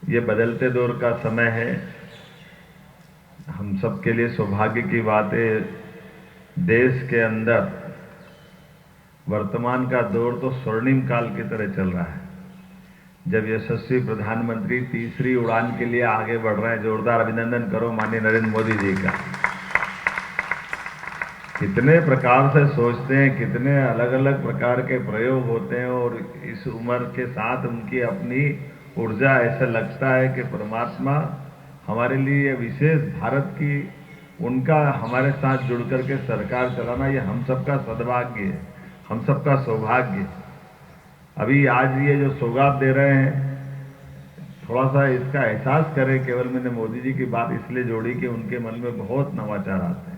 ये बदलते दौर का समय है। हम सब के लिए सौभाग्य की बात है, देश के अंदर वर्तमान का दौर तो स्वर्णिम काल की तरह चल रहा है। जब यशस्वी प्रधानमंत्री तीसरी उड़ान के लिए आगे बढ़ रहे हैं, जोरदार अभिनंदन करो माननीय नरेंद्र मोदी जी का। कितने प्रकार से सोचते हैं, कितने अलग अलग प्रकार के प्रयोग होते हैं, और इस उम्र के साथ उनकी अपनी ऊर्जा, ऐसा लगता है कि परमात्मा हमारे लिए विशेष भारत की उनका हमारे साथ जुड़ करके सरकार चलाना, ये हम सबका सद्भाग्य है, हम सबका सौभाग्य। अभी आज ये जो सौगात दे रहे हैं, थोड़ा सा इसका एहसास करें। केवल मैंने मोदी जी की बात इसलिए जोड़ी कि उनके मन में बहुत नवाचार आते हैं।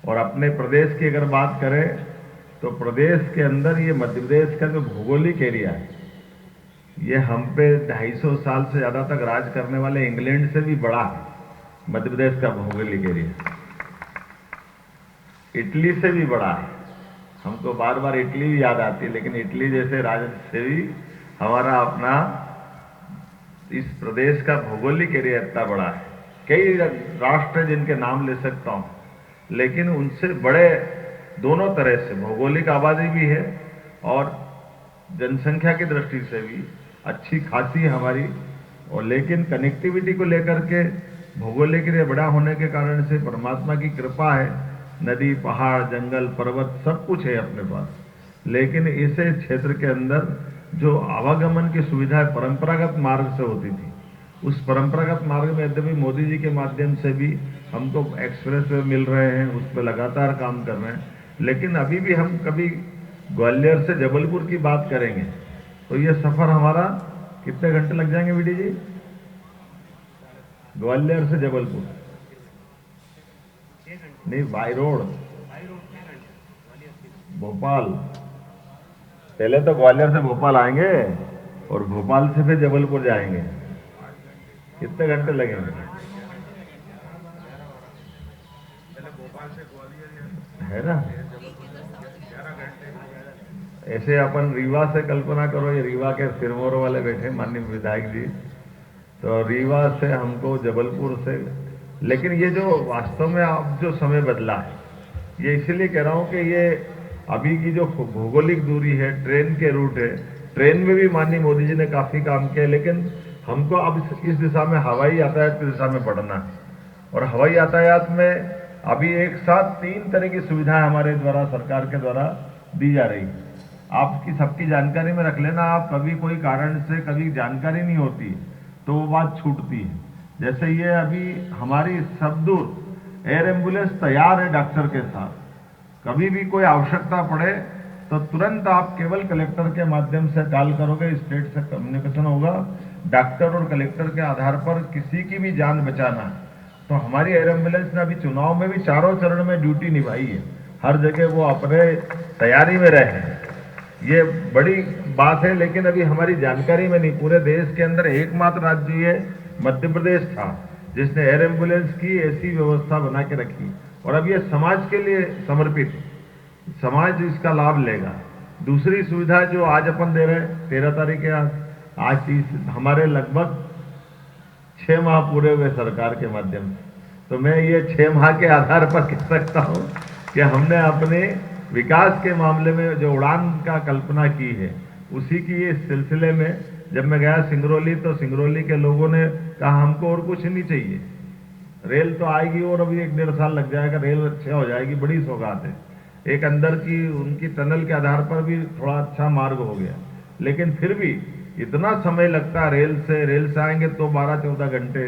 और अपने प्रदेश की अगर बात करें तो प्रदेश के अंदर ये मध्य प्रदेश का जो भौगोलिक एरिया है, ये हम पे 250 साल से ज्यादा तक राज करने वाले इंग्लैंड से भी बड़ा है। मध्य प्रदेश का भौगोलिक एरिया इटली से भी बड़ा है। हमको बार बार इटली भी याद आती है, लेकिन इटली जैसे राज्य से भी हमारा अपना इस प्रदेश का भौगोलिक एरिया इतना बड़ा है। कई राष्ट्र जिनके नाम ले सकता हूं, लेकिन उनसे बड़े दोनों तरह से भौगोलिक आबादी भी है और जनसंख्या की दृष्टि से भी अच्छी खासी हमारी। और लेकिन कनेक्टिविटी को लेकर के भौगोलिक एरिया बड़ा होने के कारण से परमात्मा की कृपा है, नदी, पहाड़, जंगल, पर्वत सब कुछ है अपने पास। लेकिन इसे क्षेत्र के अंदर जो आवागमन की सुविधा परंपरागत मार्ग से होती थी, उस परंपरागत मार्ग में यद्यपि मोदी जी के माध्यम से भी हमको एक्सप्रेस वे मिल रहे हैं, उस पर लगातार काम कर रहे हैं। लेकिन अभी भी हम कभी ग्वालियर से जबलपुर की बात करेंगे तो ये सफर हमारा कितने घंटे लग जाएंगे बीडी जी? ग्वालियर से जबलपुर नहीं, बाय रोड भोपाल। पहले तो ग्वालियर से भोपाल आएंगे और भोपाल से फिर जबलपुर जाएंगे। कितने घंटे लगेंगे? है ना? ऐसे अपन रीवा से कल्पना करो, ये रीवा के सिरमौर वाले बैठे माननीय विधायक जी, तो रीवा से हमको जबलपुर से। लेकिन ये जो वास्तव में अब जो समय बदला है, ये इसीलिए कह रहा हूं कि ये अभी की जो भौगोलिक दूरी है, ट्रेन के रूट है, ट्रेन में भी माननीय मोदी जी ने काफी काम किया। लेकिन हमको अब इस दिशा में हवाई यातायात की दिशा में बढ़ना है। और हवाई यातायात में अभी एक साथ 3 तरह की सुविधाएं हमारे द्वारा, सरकार के द्वारा दी जा रही है। आपकी सबकी जानकारी में रख लेना। आप कभी कोई कारण से कभी जानकारी नहीं होती तो वो बात छूटती है। जैसे ये अभी हमारी सब दूर एयर एम्बुलेंस तैयार है डॉक्टर के साथ। कभी भी कोई आवश्यकता पड़े तो तुरंत आप केवल कलेक्टर के माध्यम से कॉल करोगे, स्टेट से कम्युनिकेशन होगा, डॉक्टर और कलेक्टर के आधार पर किसी की भी जान बचाना है। तो हमारी एयर एम्बुलेंस ने अभी चुनाव में भी चारों चरण में ड्यूटी निभाई है। हर जगह वो अपने तैयारी में रहे हैं, ये बड़ी बात है। लेकिन अभी हमारी जानकारी में नहीं, पूरे देश के अंदर एकमात्र राज्य ये मध्य प्रदेश था जिसने एयर एम्बुलेंस की ऐसी व्यवस्था बना के रखी। और अब ये समाज के लिए समर्पित, समाज इसका लाभ लेगा। दूसरी सुविधा जो आज अपन दे रहे हैं 13 तारीख के आज हमारे लगभग 6 माह पूरे हुए सरकार के माध्यम से। तो मैं ये 6 माह के आधार पर कह सकता हूं कि हमने अपने विकास के मामले में जो उड़ान का कल्पना की है, उसी की इस सिलसिले में जब मैं गया सिंगरौली, तो सिंगरौली के लोगों ने कहा हमको और कुछ नहीं चाहिए, रेल तो आएगी और अभी 1-1.5 साल लग जाएगा, रेल अच्छा हो जाएगी, बड़ी सौगात है। एक अंदर की उनकी टनल के आधार पर भी थोड़ा अच्छा मार्ग हो गया। लेकिन फिर भी इतना समय लगता है रेल से आएंगे तो 12-14 घंटे,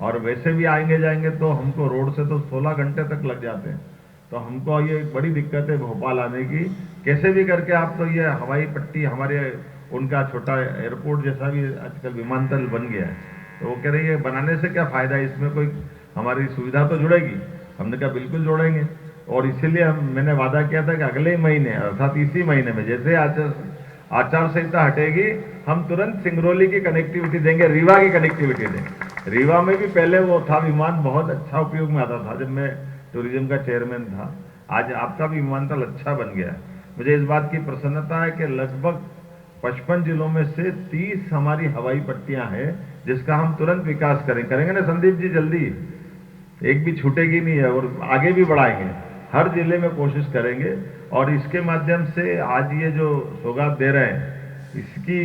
और वैसे भी आएंगे जाएंगे तो हमको रोड से तो 16 घंटे तक लग जाते हैं। तो हमको ये एक बड़ी दिक्कत है भोपाल आने की। कैसे भी करके आप तो ये हवाई पट्टी हमारे उनका छोटा एयरपोर्ट जैसा भी आजकल विमानतल बन गया है, तो वो कह रही है बनाने से क्या फायदा है, इसमें कोई हमारी सुविधा तो जुड़ेगी। हमने कहा बिल्कुल जोड़ेंगे। और इसीलिए मैंने वादा किया था कि अगले ही महीने अर्थात इसी महीने में जैसे आचार संहिता हटेगी, हम तुरंत सिंगरौली की कनेक्टिविटी देंगे, रीवा की कनेक्टिविटी देंगे। रीवा में भी पहले वो था विमान, बहुत अच्छा उपयोग में आता था जब मैं टूरिज्म का चेयरमैन था। आज आपका भी विमानतल अच्छा बन गया। मुझे इस बात की प्रसन्नता है कि लगभग 55 जिलों में से 30 हमारी हवाई पट्टियां हैं जिसका हम तुरंत विकास करेंगे ना संदीप जी, जल्दी एक भी छूटेगी नहीं है और आगे भी बढ़ाएंगे, हर जिले में कोशिश करेंगे। और इसके माध्यम से आज ये जो सौगात दे रहे हैं, इसकी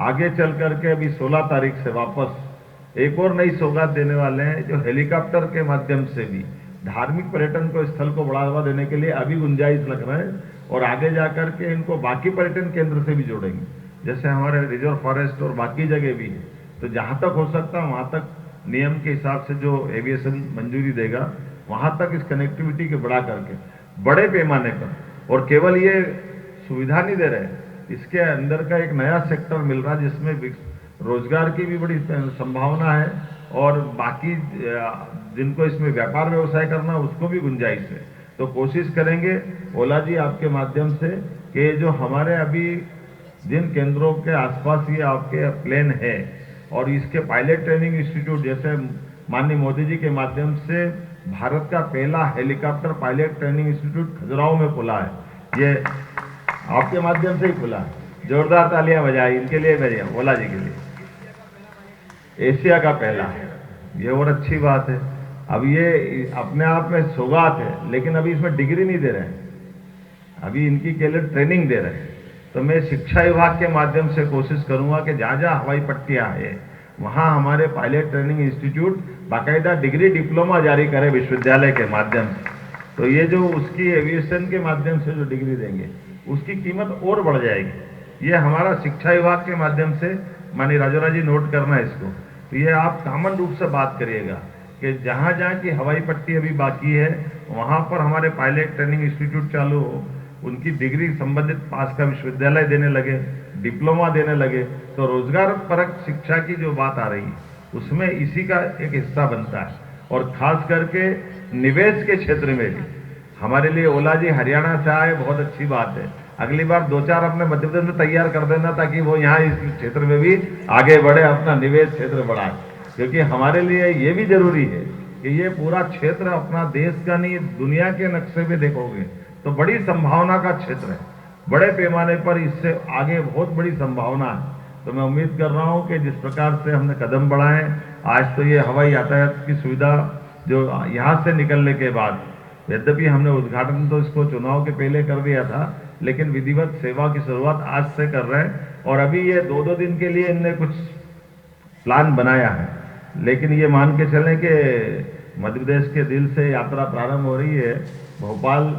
आगे चल करके अभी 16 तारीख से वापस एक और नई सौगात देने वाले हैं, जो हेलीकॉप्टर के माध्यम से भी धार्मिक पर्यटन को स्थल को बढ़ावा देने के लिए अभी गुंजाइश लग रहे हैं, और आगे जाकर के इनको बाकी पर्यटन केंद्र से भी जोड़ेंगे, जैसे हमारे रिजर्व फॉरेस्ट और बाकी जगह भी है। तो जहां तक हो सकता है वहां तक नियम के हिसाब से जो एविएशन मंजूरी देगा, वहां तक इस कनेक्टिविटी के बढ़ा करके बड़े पैमाने पर, और केवल ये सुविधा नहीं दे रहे, इसके अंदर का एक नया सेक्टर मिल रहा है जिसमें रोजगार की भी बड़ी संभावना है, और बाकी जिनको इसमें व्यापार व्यवसाय करना उसको भी गुंजाइश है। तो कोशिश करेंगे ओला जी आपके माध्यम से कि जो हमारे अभी जिन केंद्रों के आसपास ये आपके प्लेन है, और इसके पायलट ट्रेनिंग इंस्टीट्यूट, जैसे माननीय मोदी जी के माध्यम से भारत का पहला helicopter pilot training institute Khajuraho में खुला है, ये आपके माध्यम से ही खुला है। जोरदार तालियां बजाई इनके लिए, बजाइए ओला जी के लिए। एशिया का पहला है, ये और अच्छी बात है। अब ये अपने आप में सौगात है, लेकिन अभी इसमें डिग्री नहीं दे रहे हैं, अभी इनकी केवल ट्रेनिंग दे रहे हैं। तो मैं शिक्षा विभाग के माध्यम से कोशिश करूंगा कि जहां जहां हवाई पट्टियां है वहां हमारे पायलट ट्रेनिंग इंस्टीट्यूट बाकायदा डिग्री डिप्लोमा जारी करे विश्वविद्यालय के माध्यम से। तो ये जो उसकी एविएशन के माध्यम से जो डिग्री देंगे उसकी कीमत और बढ़ जाएगी। ये हमारा शिक्षा विभाग के माध्यम से, माननीय राजौरा जी नोट करना है इसको, तो ये आप कॉमन रूप से बात करिएगा कि जहां जहां की हवाई पट्टी अभी बाकी है वहां पर हमारे पायलट ट्रेनिंग इंस्टीट्यूट चालू हो, उनकी डिग्री संबंधित पास का विश्वविद्यालय देने लगे, डिप्लोमा देने लगे, तो रोजगार परक शिक्षा की जो बात आ रही है उसमें इसी का एक हिस्सा बनता है। और खास करके निवेश के क्षेत्र में भी हमारे लिए ओला जी हरियाणा से आए, बहुत अच्छी बात है। अगली बार 2-4 अपने मध्य प्रदेश में तैयार कर देना ताकि वो यहाँ इस क्षेत्र में भी आगे बढ़े, अपना निवेश क्षेत्र बढ़ाए, क्योंकि हमारे लिए ये भी जरूरी है कि ये पूरा क्षेत्र अपना देश का नहीं दुनिया के नक्शे में देखोगे तो बड़ी संभावना का क्षेत्र है, बड़े पैमाने पर इससे आगे बहुत बड़ी संभावना है। तो मैं उम्मीद कर रहा हूं कि जिस प्रकार से हमने कदम बढ़ाए, आज तो ये हवाई यातायात की सुविधा जो यहाँ से निकलने के बाद, यद्यपि हमने उद्घाटन तो इसको चुनाव के पहले कर दिया था, लेकिन विधिवत सेवा की शुरुआत आज से कर रहे हैं। और अभी ये 2-2 दिन के लिए इनने कुछ प्लान बनाया है, लेकिन ये मान के चलें कि मध्य प्रदेश के दिल से यात्रा प्रारंभ हो रही है। भोपाल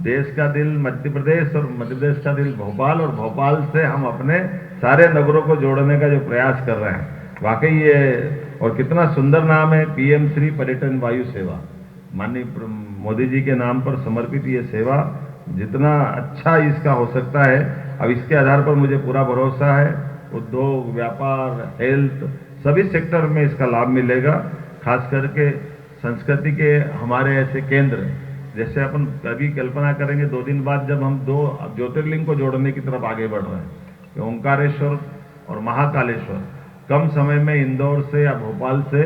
देश का दिल मध्य प्रदेश और मध्य प्रदेश का दिल भोपाल, और भोपाल से हम अपने सारे नगरों को जोड़ने का जो प्रयास कर रहे हैं, वाकई ये, और कितना सुंदर नाम है, पीएम श्री पर्यटन वायु सेवा, माननीय मोदी जी के नाम पर समर्पित ये सेवा, जितना अच्छा इसका हो सकता है। अब इसके आधार पर मुझे पूरा भरोसा है उद्योग, व्यापार, हेल्थ, सभी सेक्टर में इसका लाभ मिलेगा। खास करके संस्कृति के हमारे ऐसे केंद्र, जैसे अपन कभी कल्पना करेंगे 2 दिन बाद जब हम 2 ज्योतिर्लिंग को जोड़ने की तरफ आगे बढ़ रहे हैं, ओंकारेश्वर और महाकालेश्वर, कम समय में इंदौर से या भोपाल से,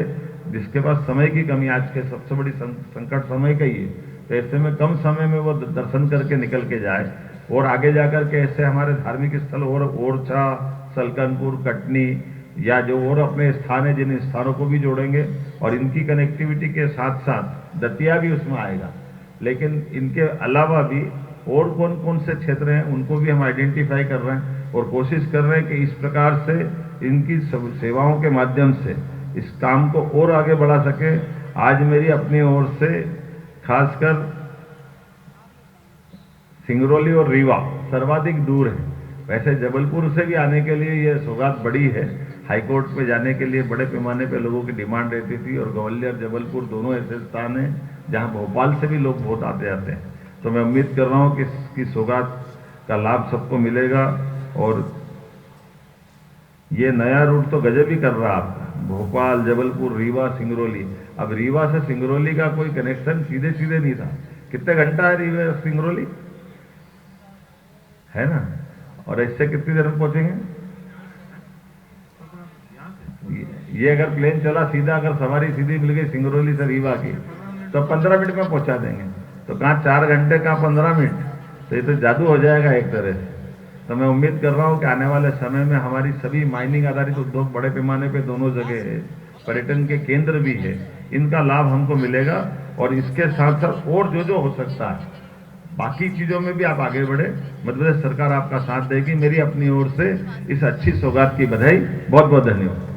जिसके पास समय की कमी आज के सबसे बड़ी संकट समय का ही है, तो ऐसे में कम समय में वो दर्शन करके निकल के जाए। और आगे जाकर के ऐसे हमारे धार्मिक स्थल और ओरछा, सलकनपुर, कटनी या जो और अपने स्थान है, जिन स्थानों को भी जोड़ेंगे, और इनकी कनेक्टिविटी के साथ साथ दतिया भी उसमें आएगा। लेकिन इनके अलावा भी और कौन कौन से क्षेत्र हैं उनको भी हम आइडेंटिफाई कर रहे हैं और कोशिश कर रहे हैं कि इस प्रकार से इनकी सेवाओं के माध्यम से इस काम को और आगे बढ़ा सके। आज मेरी अपनी ओर से खासकर सिंगरौली और रीवा सर्वाधिक दूर है, वैसे जबलपुर से भी आने के लिए ये सौगात बड़ी है। हाईकोर्ट पे जाने के लिए बड़े पैमाने पे लोगों की डिमांड रहती थी, और ग्वालियर जबलपुर दोनों ऐसे स्थान हैं जहां भोपाल से भी लोग बहुत आते जाते हैं। तो मैं उम्मीद कर रहा हूं कि इसकी सौगात का लाभ सबको मिलेगा। और ये नया रूट तो गजब ही कर रहा आपका, भोपाल, जबलपुर, रीवा, सिंगरौली। अब रीवा से सिंगरौली का कोई कनेक्शन सीधे सीधे नहीं था। कितने घंटा है रीवा सिंगरौली, है ना? और इससे कितनी देर में पहुंचेंगे? ये अगर प्लेन चला सीधा, अगर सवारी सीधी मिल गई सिंगरौली से रीवा की, तो 15 मिनट में पहुंचा देंगे। तो कहाँ 4 घंटे, कहाँ 15 मिनट, तो ये तो जादू हो जाएगा एक तरह से। तो मैं उम्मीद कर रहा हूं कि आने वाले समय में हमारी सभी माइनिंग आधारित उद्योग बड़े पैमाने पे दोनों जगह है, पर्यटन के केंद्र भी है, इनका लाभ हमको मिलेगा। और इसके साथ साथ और जो हो सकता है, बाकी चीजों में भी आप आगे बढ़े, मध्य प्रदेश सरकार आपका साथ देगी। मेरी अपनी ओर से इस अच्छी सौगात की बधाई, बहुत बहुत धन्यवाद।